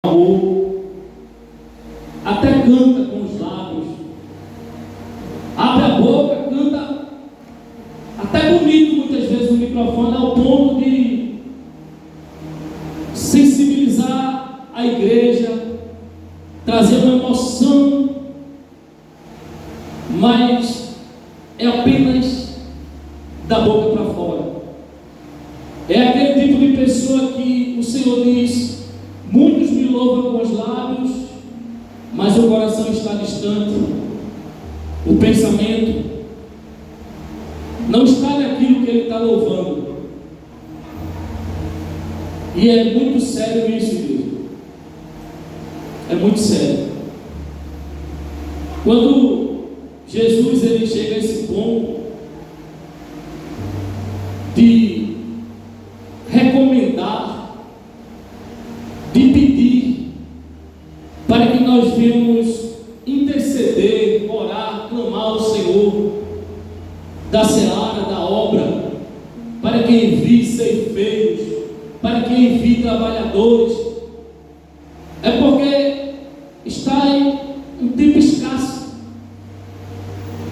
amor, até canta com os lábios, abre a boca, canta até bonito muitas vezes no microfone, ao ponto de sensibilizar a igreja, trazer uma emoção, mas é apenas da boca para fora. É aquele tipo de pessoa que o Senhor diz: muitos me louvam com os lábios, mas o coração está distante, o pensamento não está naquilo que ele está louvando. E é muito sério isso, igreja. É muito sério. Quando Jesus ele chega a esse ponto de recomendar, de pedir para que nós venhamos interceder, orar, clamar ao Senhor da seara, da obra, para que envie ceifeiros, para que envie trabalhadores, é porque está em um tempo escasso,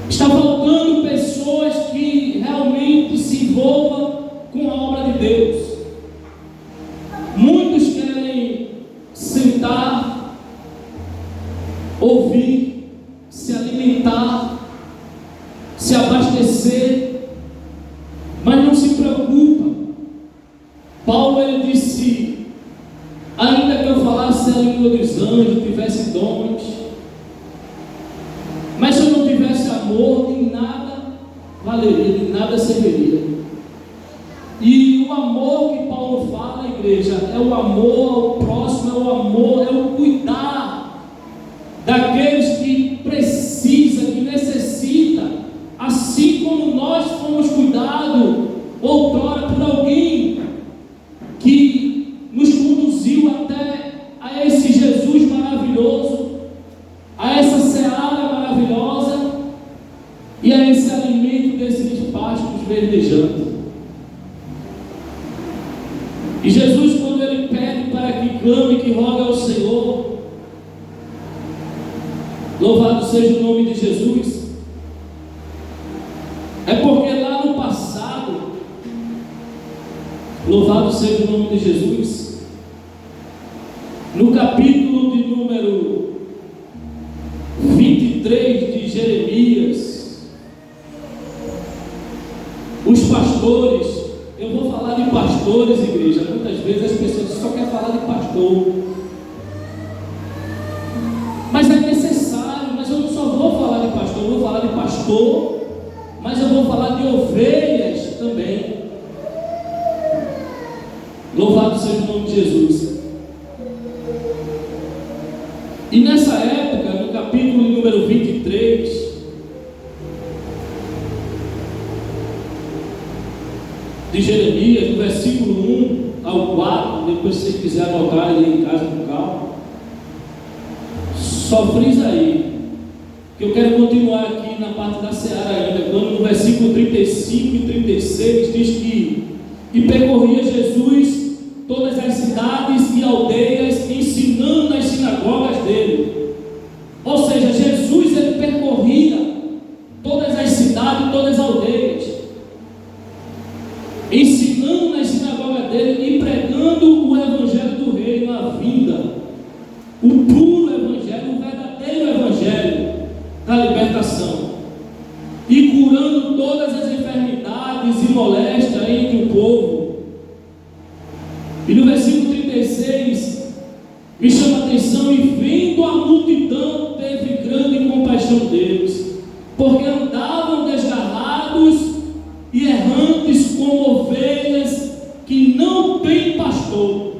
está faltando pessoas que realmente se envolvam com a obra de Deus. Muitos querem sentar, ouvir, se alimentar, se abastecer, mas não se preocupa. Paulo ele disse: ainda que eu falasse a língua dos anjos, tivesse dons, mas se eu não tivesse amor, de nada valeria, de nada serviria. E o amor que Paulo fala, igreja, é o amor ao próximo, é o amor, é o cuidar daqueles que precisam, que necessitam, assim como nós fomos cuidados outrora por alguém que nos conduziu até a esse Jesus maravilhoso, a essa seara maravilhosa e a esse alimento desses pastos verdejantes. E Jesus, quando ele pede para que clame, que rogue ao Senhor, louvado seja o nome de Jesus, é porque lá no passado, louvado seja o nome de Jesus, no capítulo de número 23 de Jeremias, os pastores, eu vou falar de pastores, igreja, muitas vezes as pessoas só querem falar de pastor, mas é necessário, mas eu não só vou falar de pastor, eu vou falar de pastor, mas eu vou falar de ovelhas também. Louvado seja o nome de Jesus. E nessa época, no capítulo número 23 de Jeremias, no versículo 1 ao 4, depois se você quiser anotar ele em casa com calma, só frisa aí, que eu quero continuar aqui na parte da seara ainda, quando no versículo 35 e 36 diz que: e percorria Jesus todas as cidades e aldeias, ensinando nas sinagogas dele. Ou seja, Jesus ele percorria todas as cidades, todas as aldeias, ensinando nas sinagogas dele e pregando o evangelho do reino, a vinda, o puro evangelho, o verdadeiro evangelho da libertação, e curando todas as enfermidades e moléstias entre o povo. E no versículo 36 me chama a atenção: e vendo a multidão, teve grande compaixão deles, porque andavam desgarrados e errantes como ovelhas que não têm pastor.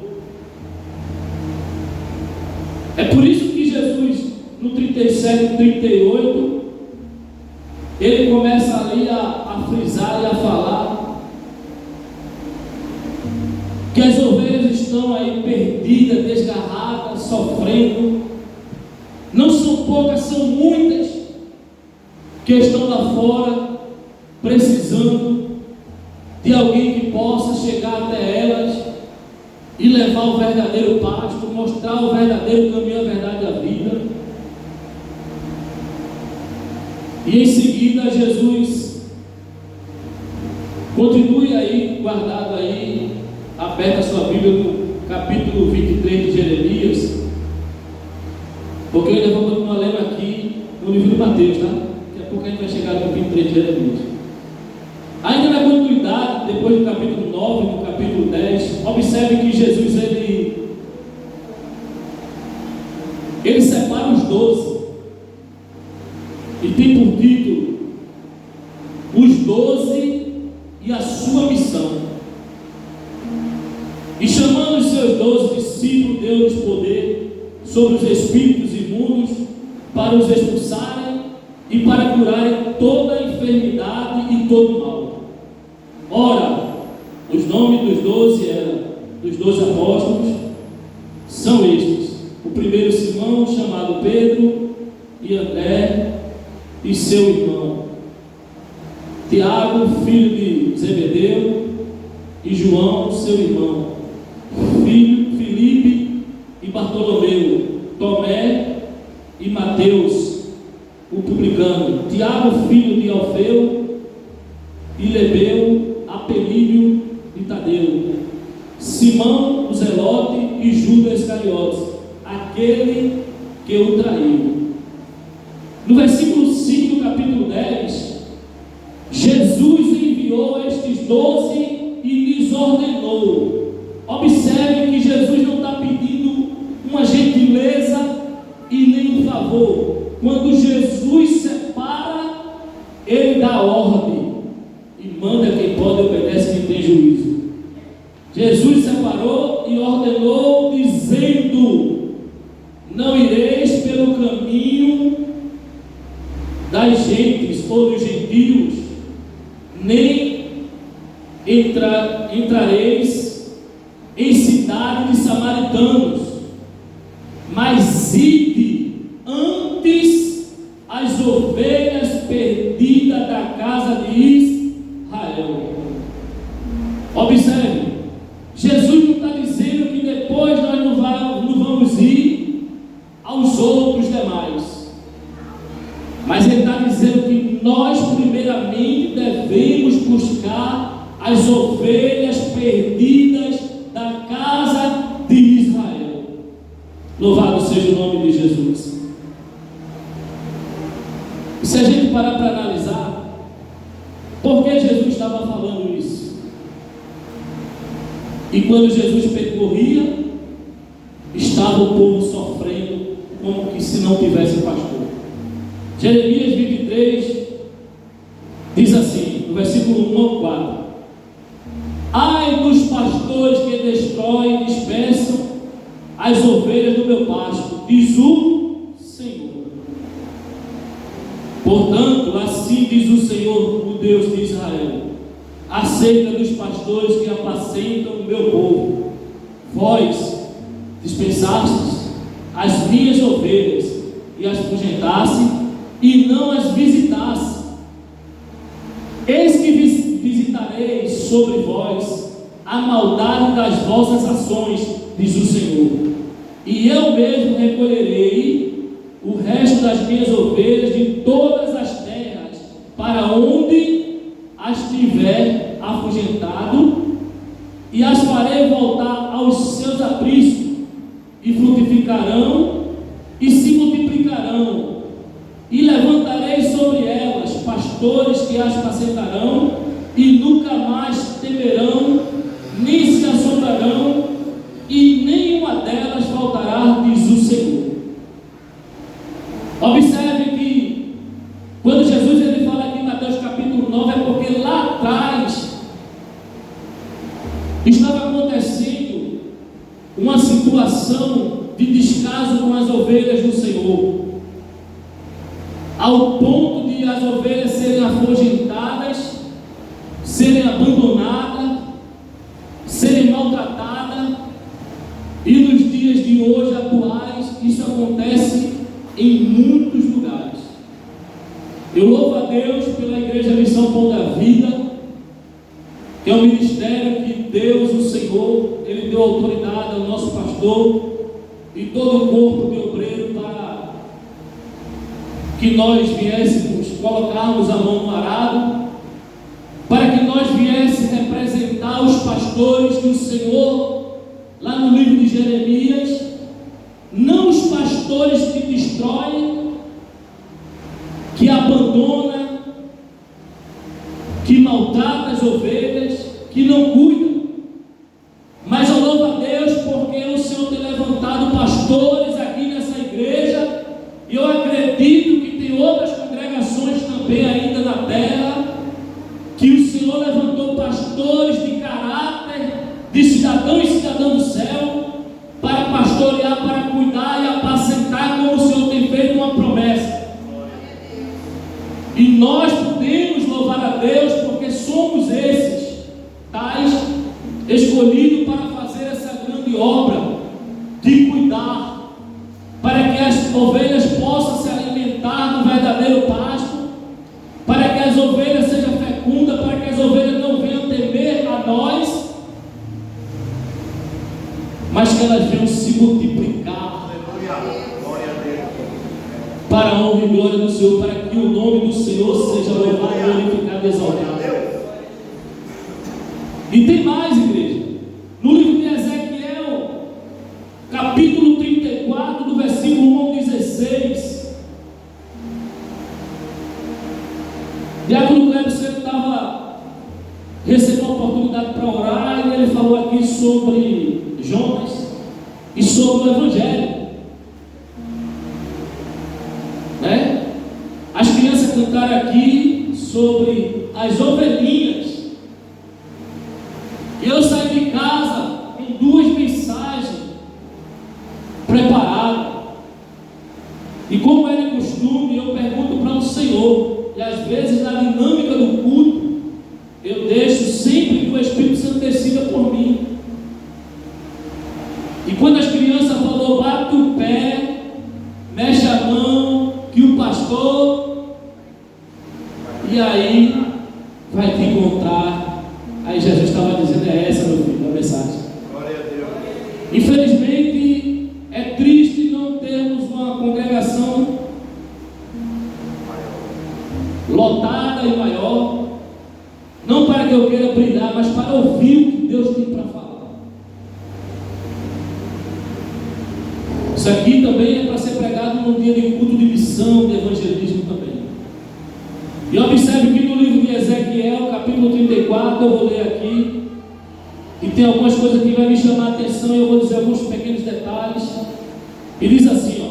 É por isso que Jesus, no 37 e 38, ele começa ali a frisar e a falar que as ovelhas estão aí perdidas, desgarradas, sofrendo. Não são poucas, são muitas que estão lá fora precisando de alguém que possa chegar até elas e levar o verdadeiro pasto, mostrar o verdadeiro caminho, a verdade e a vida. E em seguida Jesus continue aí, guardado aí, aberta a sua Bíblia no capítulo 23 de Jeremias, porque eu ainda vou continuar lendo aqui no livro de Mateus, tá? Daqui a pouco a gente vai chegar no 23 de Jeremias. Ainda na continuidade, depois do capítulo 9, no capítulo 10, observe que Jesus ele separa os 12 e tem por título os 12 e a sua missão. E chamando os seus 12 discípulos, deu-lhes poder sobre os espíritos imundos para os expulsarem e para curarem toda a enfermidade e todo o mal. Ora, os nomes dos 12 eram dos 12 apóstolos, são estes: o primeiro Simão, chamado Pedro, e André e seu irmão Tiago, filho de Zebedeu, e João, seu irmão, Filipe e Bartolomeu, Tomé e Mateus, o publicano, Tiago, filho de Alfeu, e Lebeu, Apelídio e Tadeu, Simão, o Zelote, e Judas Iscariotes, aquele que o traiu. No versículo 5 do capítulo 10, Jesus enviou estes 12 e lhes ordenou. Observe que Jesus não está pedindo uma gentileza e nem um favor. Quando Jesus separa, ele dá ordem e manda: quem pode obedece, quem tem juízo. Jesus separou e ordenou, dizendo: não ireis pelo caminho das gentes ou dos gentios, nem entrareis em cidade de samaritanos, mas ide antes as ovelhas perdidas da casa de Israel. Observe, Jesus não está dizendo que depois nós não vamos ir aos outros demais, mas ele está dizendo que nós primeiramente devemos buscar as ovelhas perdidas da casa de Israel. Louvado seja o nome de Jesus. E se a gente parar para analisar, por que Jesus estava falando isso? E quando Jesus percorria, estava o povo sofrendo como que se não tivesse pastor. Jeremias 23 diz assim, no versículo 1 ao 4: ai dos pastores que destroem e dispersam as ovelhas do meu pasto, diz o Senhor. Portanto, assim diz o Senhor, o Deus de Israel, acerca dos pastores que apacentam o meu povo: vós dispensastes as minhas ovelhas e as afugentaste e não as visitaste. Eis que visitarei sobre vós a maldade das vossas ações, diz o Senhor, e eu mesmo recolherei o resto das minhas ovelhas de todas as terras, para onde as tiver afugentado, e as farei voltar aos seus apriscos, e frutificarão e se multiplicarão, e levantarei sobre elas pastores que as apacentarão, e nunca mais temerão, nem se assombrarão, e nenhuma delas faltará, diz o Senhor. Observe que quando Jesus ele fala aqui em Mateus capítulo 9, é porque lá atrás estava acontecendo uma situação de descaso com as ovelhas do Senhor, ao ponto de as ovelhas serem afugentadas, serem abandonadas, serem maltratadas. E nos dias de hoje atuais, isso acontece em muitos lugares. Eu louvo a Deus pela Igreja Missão Pão da Vida, que é um ministério que Deus, o Senhor, Ele deu autoridade ao nosso pastor, e todo o corpo de obreiro para que nós viéssemos colocarmos a mão no arado, para que nós viéssemos representar os pastores que o Senhor, lá no livro de Jeremias, não os pastores que destroem, que abandonam, que maltratam as ovelhas, que não cuidam, mas eu louvo a Deus porque o Senhor tem levantado pastores aqui nessa igreja, e eu acredito que tem outras congregações também ainda na terra, que o Senhor levantou pastores de caráter, de cidadão e cidadã do céu, para pastorear, para cuidar e apacentar, como o Senhor tem feito uma promessa. E nós podemos louvar a Deus porque somos esses tais escolhidos para fazer essa grande obra de cuidar, para que as ovelhas possam se alimentar do verdadeiro pasto, para que as ovelhas sejam fecundas, para que as ovelhas não venham temer a nós, mas que elas venham se multiplicar para a honra e glória do Senhor, para que o nome do Senhor seja louvado, glorificado e exaltado. E tem mais, igreja. No livro de Ezequiel, capítulo 34, do versículo 1 ao 16, Diácono Cleber estava recebendo a oportunidade para orar, e ele falou aqui sobre Jonas e sobre o Evangelho, né? As crianças cantaram aqui sobre as ovelhinhas, e eu saí de casa com duas mensagens preparadas, e como é de costume, eu pergunto para o Senhor, e às vezes na dinâmica do culto eu deixo sempre que o Espírito Santo decida por mim. E quando as crianças falaram, bate o pé, mexe a mão, que o pastor, e aí vai te encontrar. Aí Jesus estava dizendo, é essa, meu filho, a mensagem. Glória a Deus. Infelizmente é triste não termos uma congregação lotada e maior, não para que eu queira brilhar, mas para ouvir o que Deus tem para falar. Isso aqui também é para ser pregado num dia de culto de missão, de evangelismo também. E observe que no livro de Ezequiel, capítulo 34, eu vou ler aqui, e tem algumas coisas que vai me chamar a atenção, e eu vou dizer alguns pequenos detalhes. E diz assim, ó: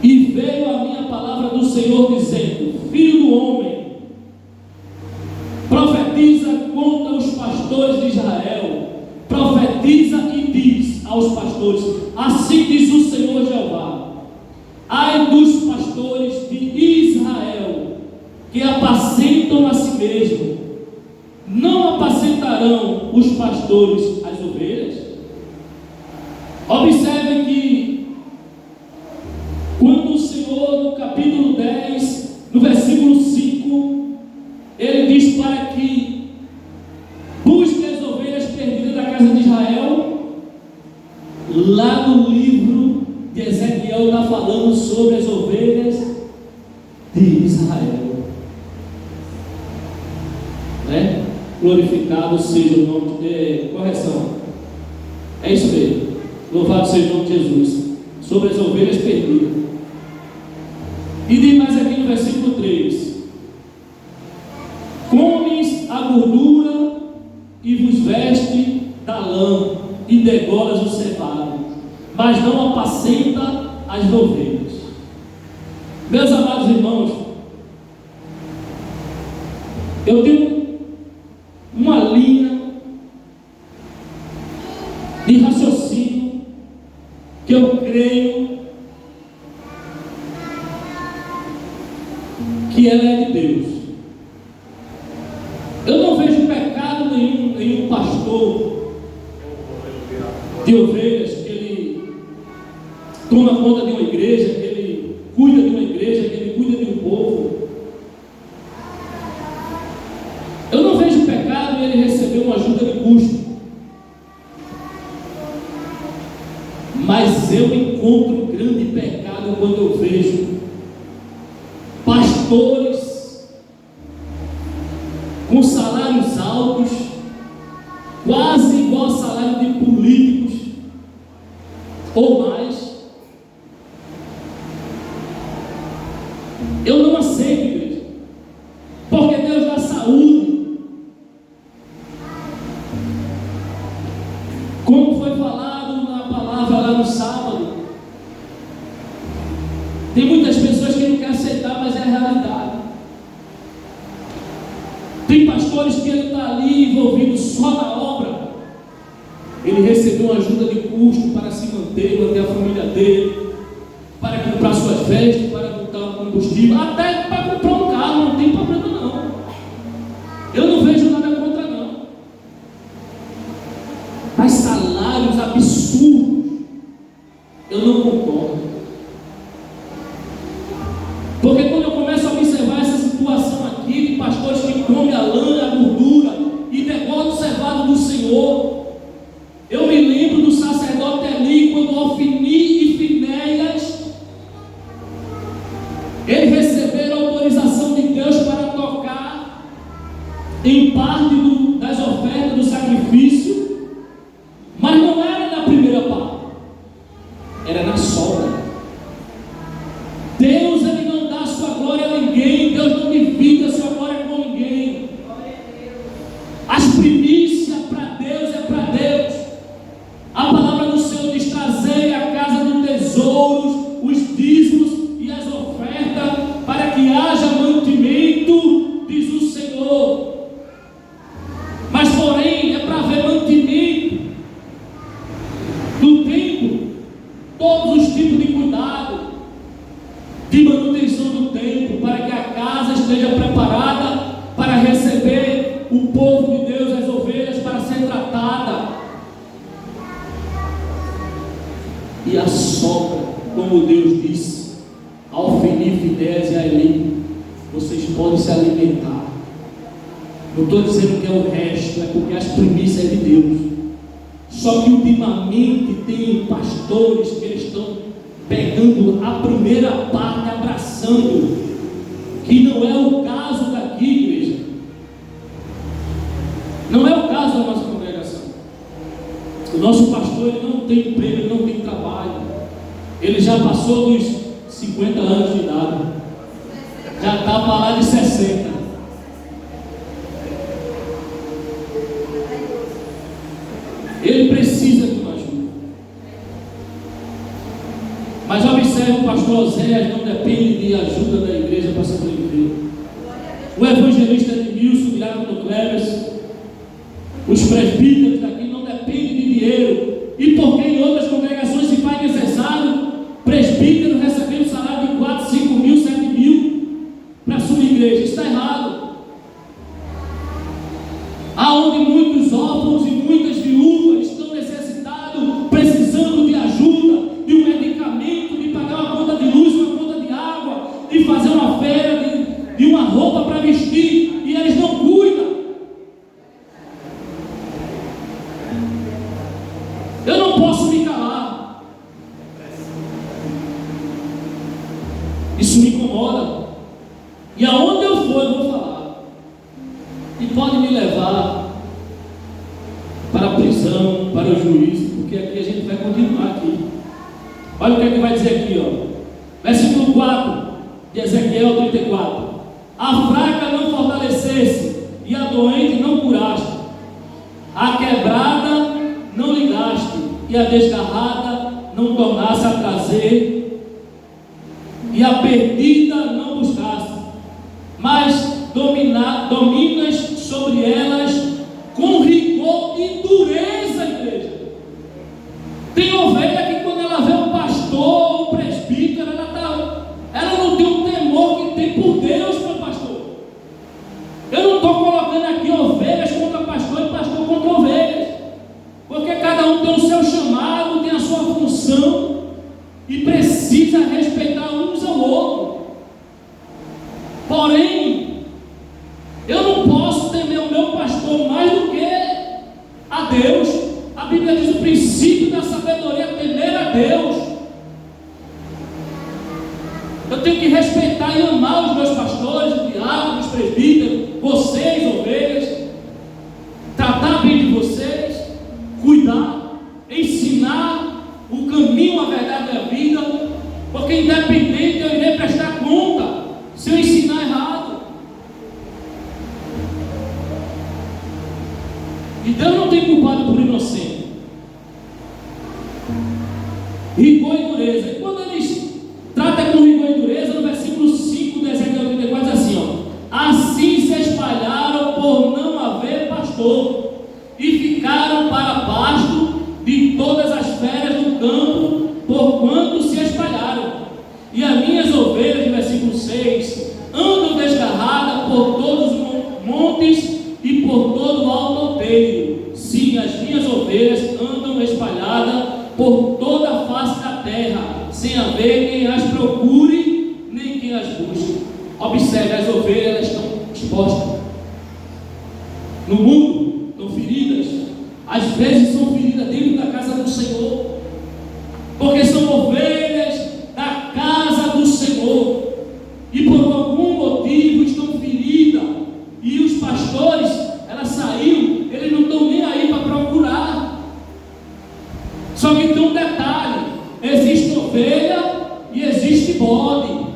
e veio a minha palavra do Senhor dizendo, filho do homem, profetiza contra os pastores de Israel, profetiza e diz aos pastores, assim diz o Senhor Jeová, ai dos pastores de Israel, que apacentam a si mesmo, não apacentarão os pastores as ovelhas? Observe que quando o Senhor, no capítulo 10, no versículo 5, ele diz para que busque as ovelhas perdidas da casa de Israel, lá no livro de Ezequiel está falando sobre as ovelhas de Israel, né? Glorificado seja o nome de correção, é isso mesmo, louvado seja o nome de Jesus, sobre as ovelhas perdidas. E diz mais aqui no versículo 3: comes a gordura e vos veste da lã e degolas o cevado, mas não apacenta as ovelhas. Meus amados irmãos, eu tenho uma linha de raciocínio que eu creio que ela é de Deus. Eu não vejo pecado nenhum em um pastor de ovelhas, que ele toma conta de uma igreja, que ele cuida de uma igreja, que ele cuida de um povo. Eu não vejo pecado em ele receber uma ajuda de custo, mas eu encontro um grande pecado quando eu vejo pastores com salários altos, quase igual ao salário de políticos ou mais. Eu não aceito, igreja, porque Deus dá saúde. Como foi falado na palavra lá no sábado, tem muitas pessoas que não querem aceitar, mas é a realidade. Tem pastores que ele está ali envolvido só na obra. Ele recebeu uma ajuda de custo para se manter a família dele, para comprar suas vestes, para botar um combustível, até para comprar um carro, não tem problema não. Eu não vejo nada contra não. Mas salários absurdos, eu não concordo. Porque quando eu começo a observar essa situação aqui de pastores que comem a lã, a gordura e degolam o cevado do Senhor, eu me lembro do sacerdote Eli, quando Ofni e Finéias, eles receberam autorização de Deus para tocar em parte das ofertas do sacrifício, mas não era na primeira parte, era na sobra. Deus, ele não dá sua glória a ninguém, Deus não divide a sua glória com ninguém. As primícias para Deus é para Deus. A palavra do Senhor diz: trazei à casa do tesouro os dízimos e as ofertas, para que haja mantimento, diz o Senhor. Mas porém é para haver mantimento do templo, todos os tipos de cuidado, de manutenção do templo, para que a casa esteja preparada para receber o povo de Deus, as ovelhas, para ser tratada. E a sobra, como Deus disse ao Ofni, Finéias e a Eli, vocês podem se alimentar. Não estou dizendo que é o resto, é porque as primícias é de Deus. Só que ultimamente tem pastores que eles estão pegando a primeira parte, abraçando, que não é o caso daqui, igreja. Não é o caso da nossa congregação. O nosso pastor, ele não tem emprego, ele não tem trabalho. Ele já passou dos 50 anos de idade, já está para lá de 60. Ele precisa de uma ajuda. Mas observe, o pastor Oséias não depende de ajuda da igreja para sobreviver. O evangelista Edmilson, Diácono Cleves, os presbíteros daqui não dependem de dinheiro. E porque em outras congregações se faz necessário presbítero recebendo salário de 4, 5 mil, 7 mil para a sua igreja? Isso está errado. Aonde muitos órfãos e muitas viúvas estão necessitados, precisando de ajuda, de um medicamento, de pagar uma conta de luz, uma conta de água, de fazer uma feira, de uma roupa para vestir, e eles não cuidam. Eu não posso me calar. Isso me incomoda. E aonde eu for, eu vou falar. E pode me levar para a prisão, para o juízo, porque aqui a gente vai continuar aqui. Olha o que é que vai dizer aqui, ó. Versículo 4 de Ezequiel 34. A fraca não fortalecesse, e a doente não curaste. A quebrada não ligaste, e a desgarrada não tornasse a trazer, e a perdida não buscaste, mas dominas sobre elas com rigor e dureza, igreja. Tem ovelha que quando ela vê o pastor, o presbítero, ela não tem o temor que tem por Deus, meu pastor. Eu não estou colocando aqui ovelhas contra pastor e pastor contra ovelhas, porque cada um tem o seu chamado, tem a sua função e precisa respeitar uns ao outro. Porém, eu não tenho que respeitar e amar os meus pastores, os diáconos, os presbíteros, vocês, ovelhas, tratar bem de vocês, cuidar, ensinar o caminho, a verdade e a vida, porque independente eu irei prestar conta se eu ensinar errado. E Deus não tem culpado por inocente. Rigor e dureza. E quando eles tratam com rigor e dureza, no versículo 5 do Ezequiel 34 diz assim, ó: assim se espalharam por não haver pastor, e ficaram para pasto de todas as feras do campo, porquanto se espalharam. E as minhas ovelhas, no versículo 6, andam desgarradas por todos os montes e por todo o alto outeiro. Sim, as minhas ovelhas andam espalhadas por toda a face da terra, sem haver quem as procure, nem quem as busque. Observe, as ovelhas, elas estão expostas no mundo, estão feridas. Às vezes são feridas dentro da casa do Senhor, porque são ovelhas da casa do Senhor, e por algum motivo estão feridas, e os pastores, elas saíram, eles não estão nem aí para procurar. Só que tem um detalhe: existe ovelha e existe bode.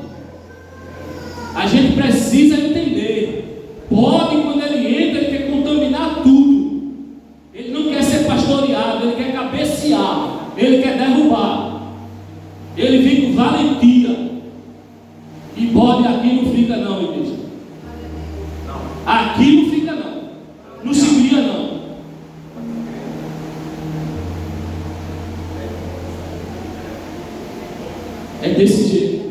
A gente precisa entender. Bode, quando ele entra, ele quer contaminar tudo. Ele não quer ser pastoreado, ele quer cabecear, ele quer derrubar. Ele vem com valentia. E bode aqui não fica não, igreja. Aqui não fica não. Não se cria não. É desse jeito.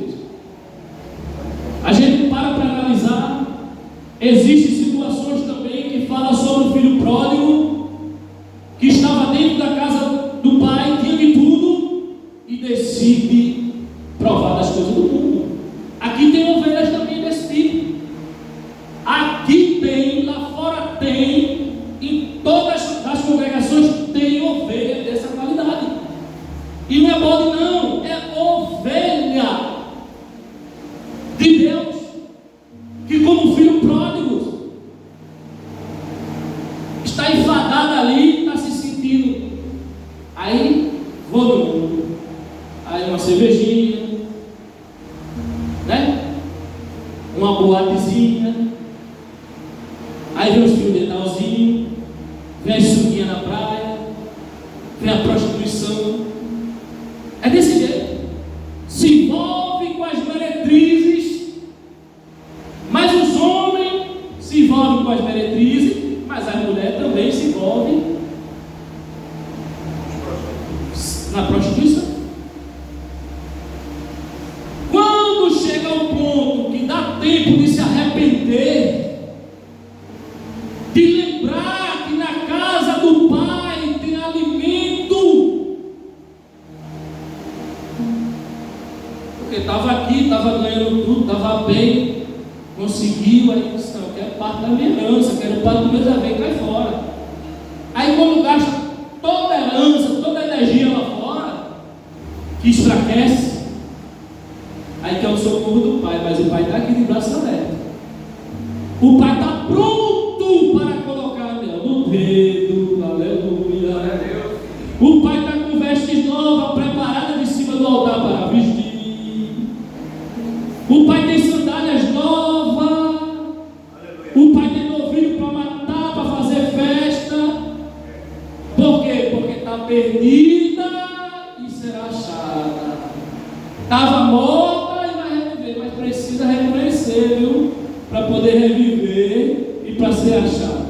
A gente para analisar. Existem situações também que falam sobre o filho pródigo, que estava dentro da casa do pai, tinha de tudo, e decide provar das coisas do mundo. Aqui tem ovelhas também desse tipo. Aqui tem, lá fora tem, em todas as congregações tem ovelha dessa qualidade. E não é bode não, é ovelha de Deus, que como filho pródigo está enfadado ali, está se sentindo. Aí vou no mundo, aí uma cervejinha, né? Uma boatezinha, aí vem os filhos de Natalzinho, vem a sunguinha na praia, vem a prostituição. É desse jeito. Se envolve com as meretrizes, mas os homens se envolvem com as meretrizes, mas as mulheres também se envolvem na prostituição. Quando chega ao ponto que dá tempo de se arrepender, de lembrar que na casa do Pai tem alimento, porque estava aqui, estava ganhando tudo, estava bem, conseguiu, aí disse, não, eu quero parte da minha herança, quero parte do meu bem, cai fora. Aí quando gasta toda a herança, toda a energia lá fora, que enfraquece, aí quer o socorro do Pai, mas o Pai está aqui de braço aberto. O Pai está pronto para colocar anel no dedo, aleluia. O Pai está com vestes novas, preparadas de cima do altar para vestir. O Pai tem sandálias novas. O Pai tem novilho para matar, para fazer festa. Por quê? Porque está perdida e será achada. Estava morta e vai reviver, mas precisa reconhecer, viu? Para poder reviver e para ser achada.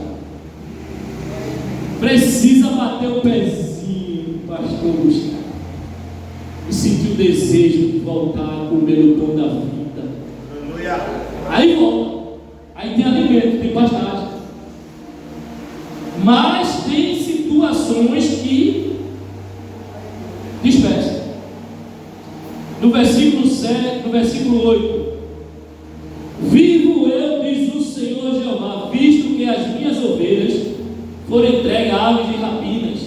Precisa bater o pezinho, pastor Gustavo, e sentir o desejo de voltar a comer o pão da vida. Aí volta. Aí tem alimento, tem pastagem. Mas tem situações que dispersam. No versículo 7, no versículo 8: vivo eu, diz o Senhor Jeová, visto que as minhas ovelhas foram entregues a aves de rapinas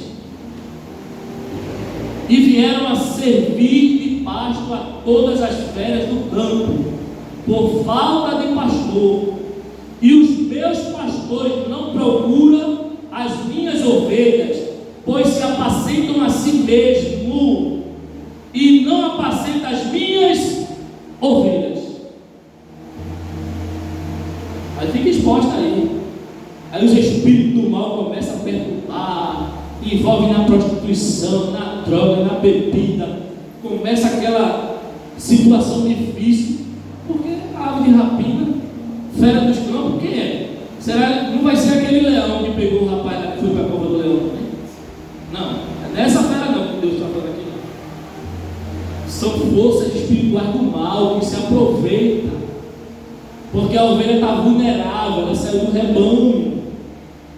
e vieram a servir de pasto a todas as feras do campo, por falta de pastor. E os meus pastores não procuram as minhas ovelhas, pois se apacentam a si mesmo, e não apacentam as minhas ovelhas. Aí fica exposta aí. Aí os espíritos do mal começam a perturbar, envolvem na prostituição, na droga, na bebida. Começa aquela situação difícil, porque a ave de rapina, fera dos campos, quem é? Será, não vai ser aquele leão que pegou o rapaz lá que foi para a cova do leão, né? Não, é nessa fera não que Deus está falando aqui, não. São forças espirituais do mal que se aproveitam, porque a ovelha está vulnerável, ela saiu do rebanho,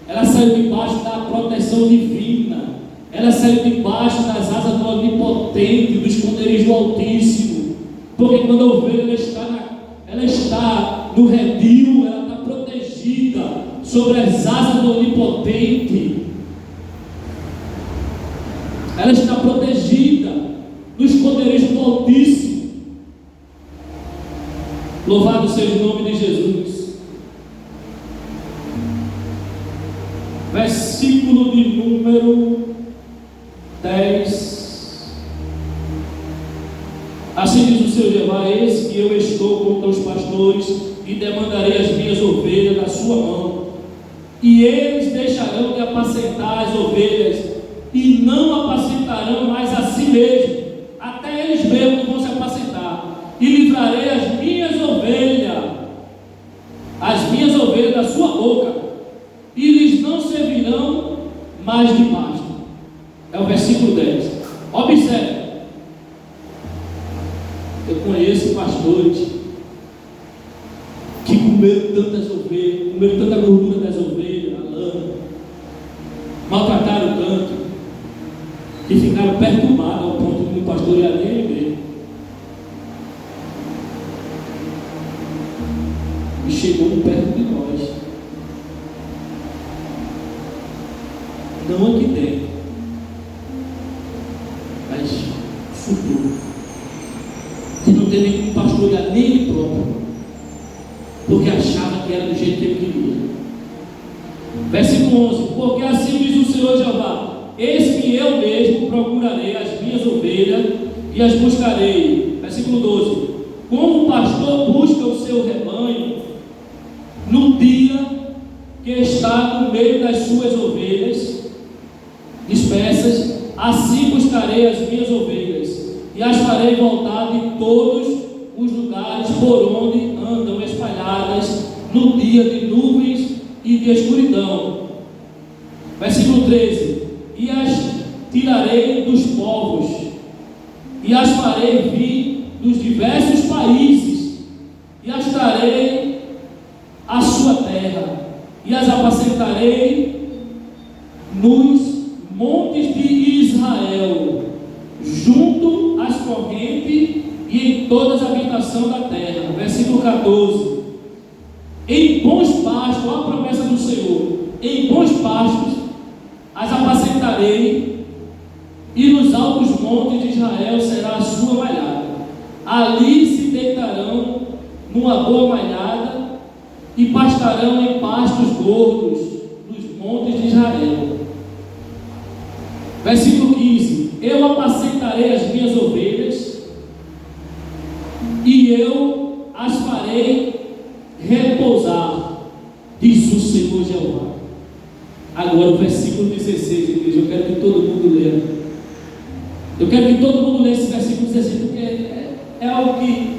ela saiu debaixo da proteção divina, ela saiu debaixo das asas do Onipotente, do esconderijo do Altíssimo, porque quando a ovelha ela está no redil, ela está protegida sobre as asas do Onipotente, ela está protegida no esconderijo do Altíssimo. Louvado seja o nome de Jesus. Versículo de número 10. Assim diz o Senhor Jeová: eis que eu estou contra os pastores e demandarei as minhas ovelhas da sua mão, e eles deixarão de apacentar as ovelhas e não apacentarão mais a si mesmos, até eles mesmos vão se apacentar, e livrarei as minhas ovelhas da sua boca, e lhes não servirão mais de pasto. É o versículo 10. Observe, eu conheço pastores que comeram tantas ovelhas, comeram tanta gordura das ovelhas, a lama, maltrataram tanto, que ficaram perturbados ao ponto de um pastor ia nem ver. E chegou perto de nós, não aqui dentro, mas futuro, que não tem nenhum pastor ia nem ele próprio, porque achava que era do jeito que ele queria. Versículo 11: porque assim diz o Senhor Jeová: eis que eu mesmo procurarei as minhas ovelhas e as buscarei. Versículo 12: como o pastor busca o seu rebanho no dia que está no meio das suas ovelhas dispersas, assim buscarei as minhas ovelhas e as farei voltar de todos os lugares por onde andam espalhadas no dia de nuvens e de escuridão. Versículo 13: e as tirarei dos povos e as farei vir dos diversos países e as trarei à sua terra e as apacentarei nos montes de Israel, junto às correntes e em todas as habitações da terra. Versículo 14: em bons pastos, olha a promessa do Senhor, em bons pastos as apacentarei, e nos altos montes de Israel será a sua malhada. Ali se deitarão numa boa malhada e pastarão em pastos gordos nos montes de Israel. Versículo 15: eu apacentarei as minhas ovelhas e eu as farei repousar, diz o Senhor Jeová. Agora o versículo 16, igreja, eu quero que todo mundo leia. Eu quero que todo mundo leia esse versículo 16, porque é algo que...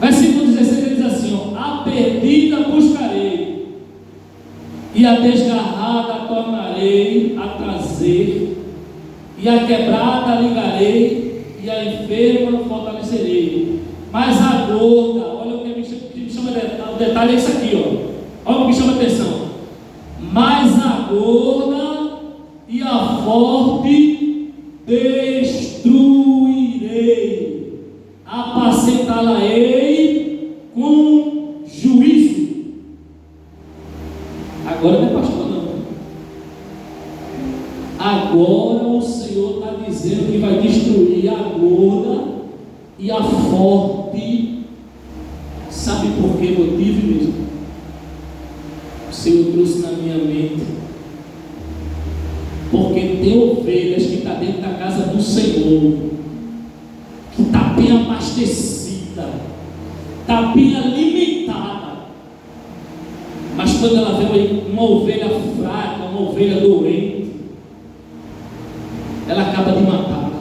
Versículo 16 ele diz assim: ó, a perdida buscarei, e a desgarrada tornarei a trazer, e a quebrada ligarei, e a enferma fortalecerei. Mas a gorda, olha o que me chama o detalhe é isso aqui, ó. Olha o que me chama a atenção. Mas a gorda e a forte destruirei, apacentá-la-ei com juízo. Agora não é pastor não. Agora o Senhor está dizendo que vai destruir a gorda e a forte. Sabe por que motivo mesmo? O Senhor trouxe na minha mente. Porque tem ovelhas que estão dentro da casa do Senhor, que está bem abastecida, está bem alimentada, mas quando ela vê uma ovelha fraca, uma ovelha doente, ela acaba de matar,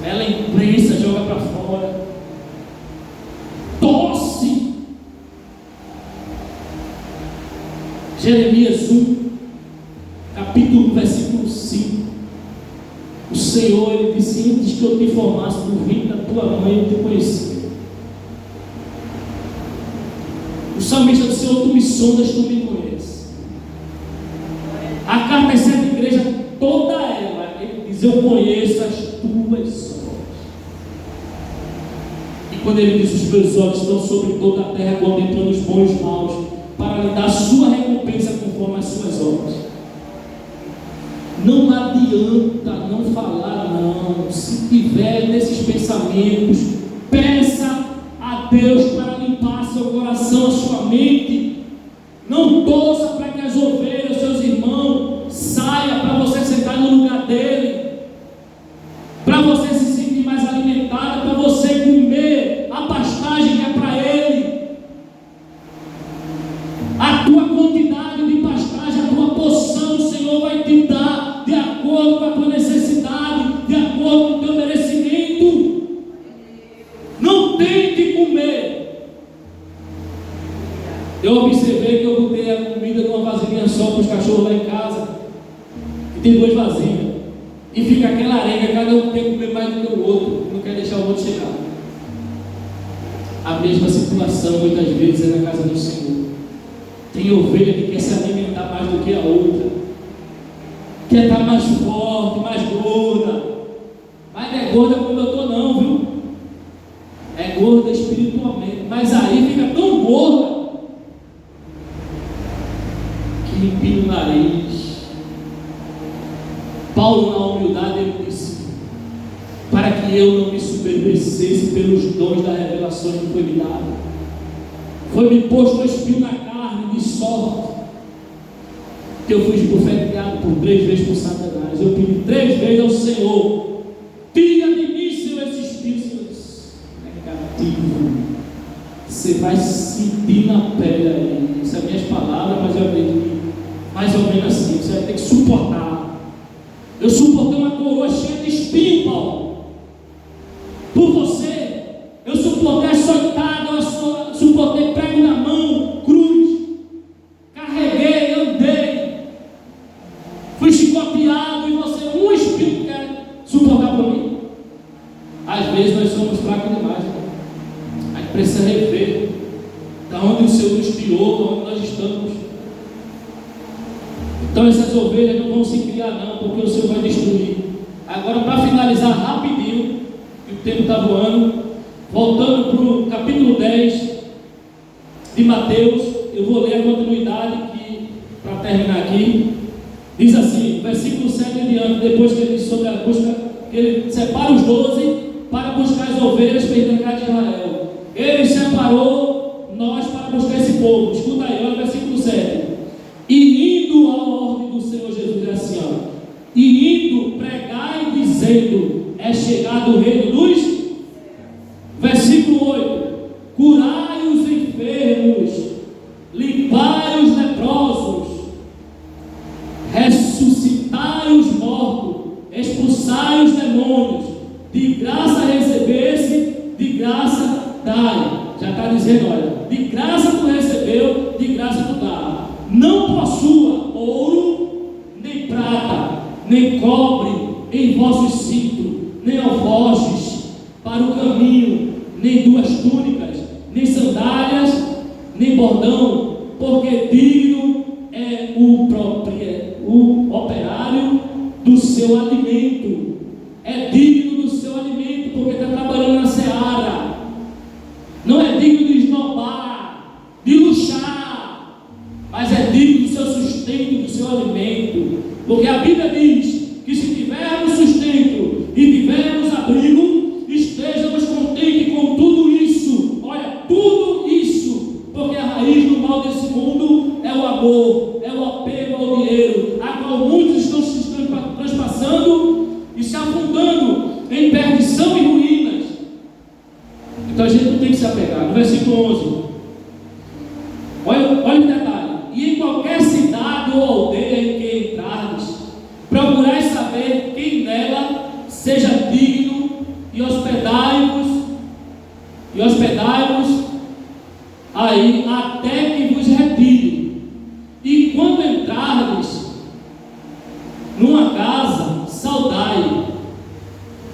ela imprensa, joga para fora, tosse. Jeremias 1, capítulo 1, versículo 5. O Senhor, Ele disse: antes que eu te formasse no ventre da tua mãe, eu te conheci. O salmista do Senhor, tu me sondas, tu me conheces. A carta é certa igreja, toda ela, ele diz: eu conheço as tuas obras. E quando ele diz: os meus olhos estão sobre toda a terra, contemplando os bons e os maus, para lhe dar a sua recompensa conforme as suas obras. Não adianta não falar, não. Se tiver nesses pensamentos, peça a Deus para limpar seu coração, a sua mente. Não torça para que as ovelhas, seus irmãos, saiam para você sentar no lugar dele, para você se sentir mais alimentado, para você comer a pastagem que é para ele. A tua quantidade de pastagem, a tua porção, o Senhor vai te dar de acordo com a tua necessidade, de acordo com o teu merecimento. Não tente comer. Eu observei que eu botei a comida numa vasilhinha só para os cachorros lá em casa, e tem 2 vasilhas, e fica aquela arenga, cada um quer comer mais do que o outro, não quer deixar o outro chegar. A mesma situação muitas vezes é na casa do Senhor. Tem ovelha que quer se alimentar mais do que a outra, quer estar mais forte, mais gorda, mas não é gorda como eu estou não, viu? É gorda espiritualmente, mas aí fica tão gorda que empina o nariz. Paulo, na humildade, ele disse: para que eu não me soberbecesse pelos dons da revelação que foi me dado, foi-me posto um espinho na carne, de sorte que eu fui esbofeteado por 3 vezes por Satanás. Eu pedi 3 vezes ao Senhor: tira de mim, Senhor, esse espinho. Senhor disse: negativo, você vai sentir na pele aí. Essas são minhas palavras, mas eu acredito que mais ou menos assim, você vai ter que suportar. Eu suportei uma coroa cheia de espinho, Paulo, por você. Eu suportei açoitada, eu suportei prego na mão, cruz, carreguei, andei, fui chicoteado, e você, um espinho quer suportar por mim? Às vezes nós somos fracos demais, né? A gente precisa rever da onde o Senhor nos tirou, da onde nós estamos. Então essas ovelhas não vão se criar não, porque o Senhor vai destruir. Agora, para finalizar rapidinho, que o tempo está voando, voltando para o capítulo 10 de Mateus, eu vou ler a continuidade para terminar aqui. Diz assim, versículo 7 em diante, depois que ele diz sobre a busca, que ele separa os 12 para buscar as ovelhas perdidas da casa de Israel. Ele separou nós para buscar esse povo. Escuta aí, olha o versículo 7. E indo à ordem do Senhor Jesus, é assim, ó, e indo, pregai dizendo: é chegado o reino dos. Versículo 8: curai os enfermos, limpai os leprosos, ressuscitai os mortos, expulsai os demônios, de graça recebesse, de graça dai. Já está dizendo, olha, de graça tu recebeu, de graça tu dá. Não possua ouro, nem prata, nem cobre em vossos cintos, nem alforjes para o caminho, nem 2 túnicas, nem sandálias, nem bordão, porque digno é o operário do seu alimento. É digno do seu alimento, porque está trabalhando na seara. Não é digno de esnobar, de luxar, mas é digno do seu sustento, do seu alimento. Porque a Bíblia diz que se tivermos sustento e tivermos abrigo, em perdição e ruínas. Então a gente não tem que se apegar. No versículo 11, olha o detalhe: e em qualquer cidade ou aldeia em que entrardes, procurai saber quem nela seja digno, e hospedai-vos aí até que vos retire. E quando entrardes numa casa, saudai,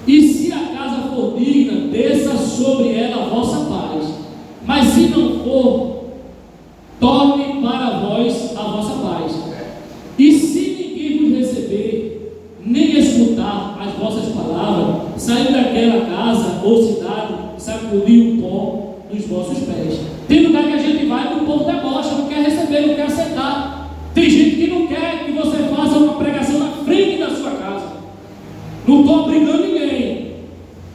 e se a casa for digna, desça sobre ela a vossa paz, mas se não for, torne para vós a vossa paz. E se ninguém vos receber, nem escutar as vossas palavras, sair daquela casa ou cidade, sacudir o pó dos vossos pés. Tem lugar que a gente vai que o povo debocha, não quer receber, não quer aceitar. Tem gente que não quer que você faça uma pregação na frente da sua casa. Não estou obrigando ninguém,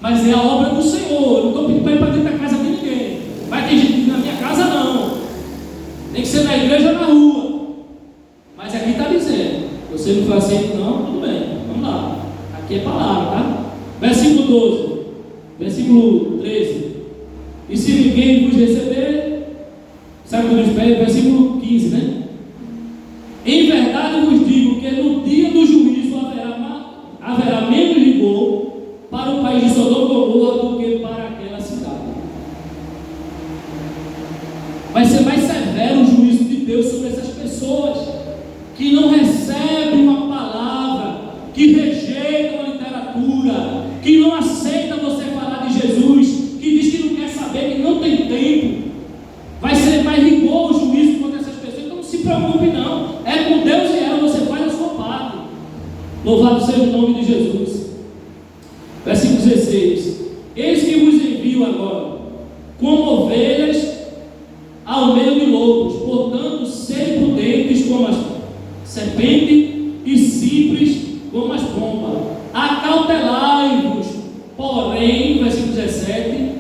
mas é a obra do Senhor. Não estou pedindo para ir para dentro da casa de ninguém. Mas tem gente que na minha casa não. Tem que ser na igreja ou na rua. Mas aqui está dizendo: você não foi aceito, não? Tudo bem, vamos lá. Aqui é palavra, tá? Versículo 12, versículo 13. E se ninguém vos receber, sabe quando os pés? Versículo 15, né? Em verdade vos digo que no dia do juízo haverá menos rigor para o país de Sodoma e Gomorra do que para aquela cidade. Vai ser mais severo o juízo de Deus sobre essas pessoas que não recebem uma palavra, que rejeitam a literatura, que não aceitam você falar de Jesus, que diz que não quer saber, que não tem tempo. Vai ser mais rigor o juízo contra essas pessoas. Então não se preocupe não, é com Deus e ela, você faz a sua parte. Louvado seja o nome de Jesus. Versículo 16: eis que vos envio agora como ovelhas ao meio de lobos, portanto sede prudentes como as serpentes e simples como as pombas. Acautelai-vos, porém, versículo 17,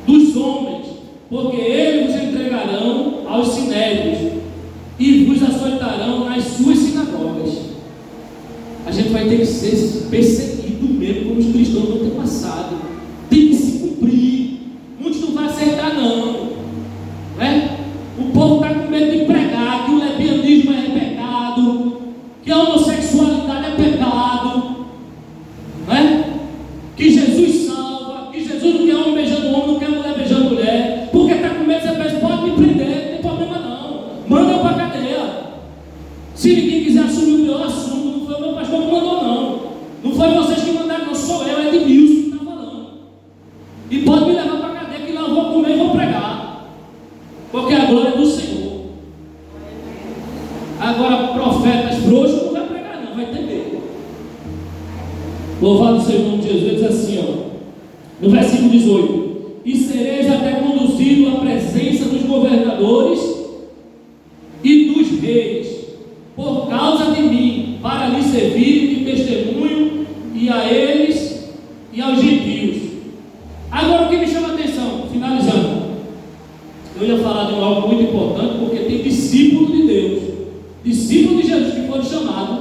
dos homens, porque eles vos entregarão aos sinédrios e vos açoitarão nas suas sinagogas. A gente vai ter que ser perseguido mesmo, como os cristãos vão ter passado. Tem que se cumprir. Muitos não vão aceitar não, né? O povo está com medo de pregar que o lesbianismo é pecado, que a homossexualidade é pecado, né? Que Jesus salva, que Jesus não quer homem beijando homem, não quer mulher beijando mulher, porque está com medo de ser preso. Pode me prender, não tem problema não, manda eu para a cadeia. Se ninguém quiser assumir o meu assunto, não foi o meu pastor que mandou não, não foi vocês que mandaram, não sou eu, é de Nilson que está falando. E pode me levar para a cadeia, que lá eu vou comer e vou pregar, porque a glória é do Senhor. Agora profetas frouxos não vai pregar não, vai ter medo. Louvado seja o nome de Jesus. Ele diz assim, no versículo 18: e sereis até conduzido à presença dos governadores e dos reis, por causa de mim, para lhes servir de testemunho, e a eles e aos gentios. Agora o que me chama a atenção, finalizando, eu ia falar de algo muito importante, porque tem discípulos de Deus, discípulos de Jesus que foram chamados,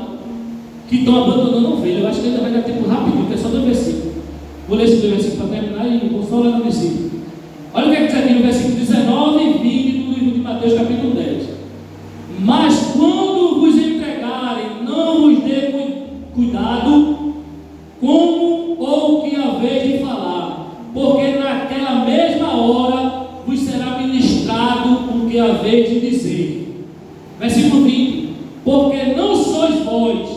que estão abandonando a ovelha. Eu acho que ainda vai dar tempo rapidinho, que é só 2 versículos. Vou ler esse 2 versículos para terminar e vou só ler no versículo. Olha o que diz aqui no versículo 19 e 20 do livro de Mateus, capítulo 10. Mas quando vos entregarem, não vos dê cuidado como ou o que haveis de falar, porque naquela mesma hora vos será ministrado o que haveis de dizer. Versículo 20: porque não sois vós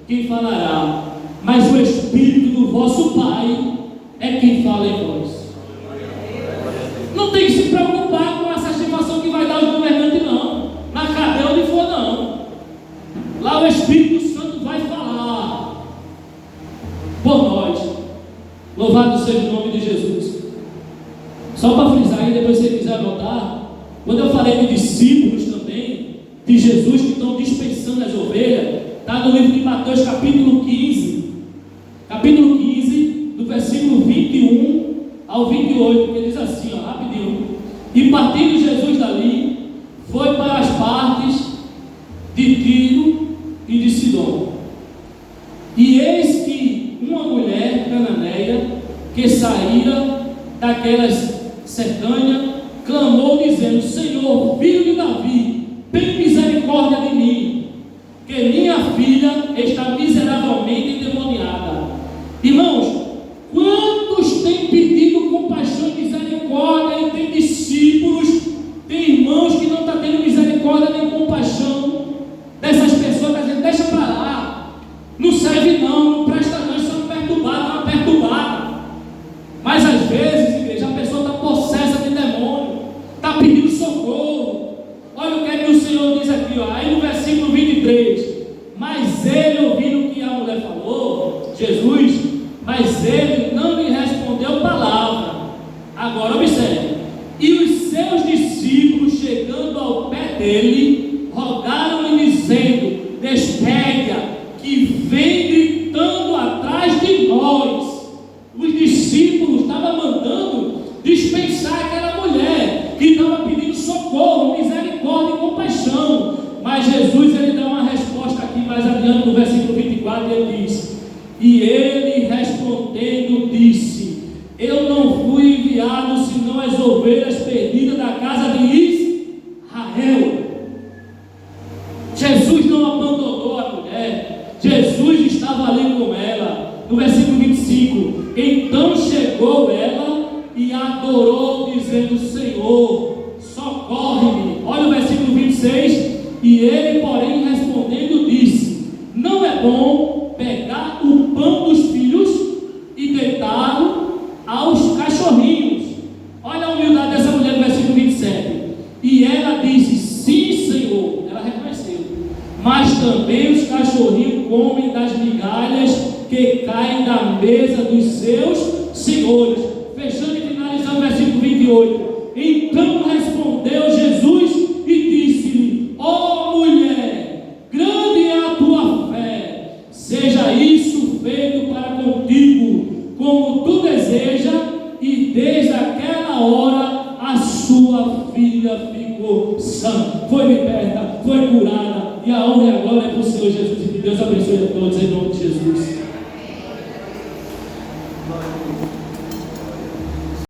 quem falará, mas o Espírito do vosso Pai é quem fala em vós. Não tem que se preocupar com a satisfação que vai dar aos governantes não, na cadeia onde for não. Lá o Espírito Santo vai falar por nós. Louvado seja o nome de Jesus. Só para frisar aí, depois se você quiser anotar, quando eu falei de discípulos também, de Jesus que estão dispensando as ovelhas, está no livro de Mateus capítulo 15, do versículo 21 ao 28, que diz assim, rapidinho: e partindo Jesus dali, foi para as partes de Tiro e de Sidom. E eis que uma mulher cananeia, que saíra daquelas cercanhas, clamou dizendo: Senhor, filho de Davi, tem misericórdia de mim, que minha filha está miseravelmente endemoniada. Irmãos, quantos têm pedido compaixão e misericórdia e tem discípulos, tem irmãos que não estão tendo misericórdia nem compaixão dessas pessoas, está dizendo: deixa para lá, não serve não presta não, isso é uma perturbada. Mas às vezes, igreja, a pessoa está possessa de demônio, está pedindo socorro. Olha o que é que o Senhor diz aqui, ó, aí no versículo 23, mas ele, ouvindo o que a mulher falou, Jesus, mas ele não lhe respondeu palavra. Agora observe: e os seus discípulos, chegando ao pé dele, rogaram-lhe dizendo: despegue-a, que vem gritando atrás de nós. Os discípulos estavam mandando dispensar aquela mulher que estava pedindo socorro, misericórdia e compaixão. Mas Jesus, ele dá uma resposta aqui mais adiante no versículo 24, e ele diz: e ele respondendo disse: eu não fui enviado senão as ovelhas perdidas da casa de Israel. Jesus não abandonou a mulher, Jesus estava ali com ela. No versículo 25, então chegou ela e adorou, dizendo: Senhor, socorre-me. Olha o versículo 26, e ele, porém, respondendo, disse: não é bom pegar o pão dos filhos e deitá-lo aos cachorrinhos. Olha a humildade dessa mulher no versículo 27. E ela disse: sim, Senhor. Ela reconheceu. Mas também os cachorrinhos comem das migalhas que caem da mesa dos seus senhores. Fechando e finalizando o versículo 28. Então respondeu Jesus e disse-lhe: ó mulher, grande é a tua fé, seja isso feito para contigo, como tu deseja. E desde aquela hora a sua filha ficou sã, foi liberta, foi curada, e a honra e a glória é para o Senhor Jesus. E que Deus abençoe a todos em nome de Jesus.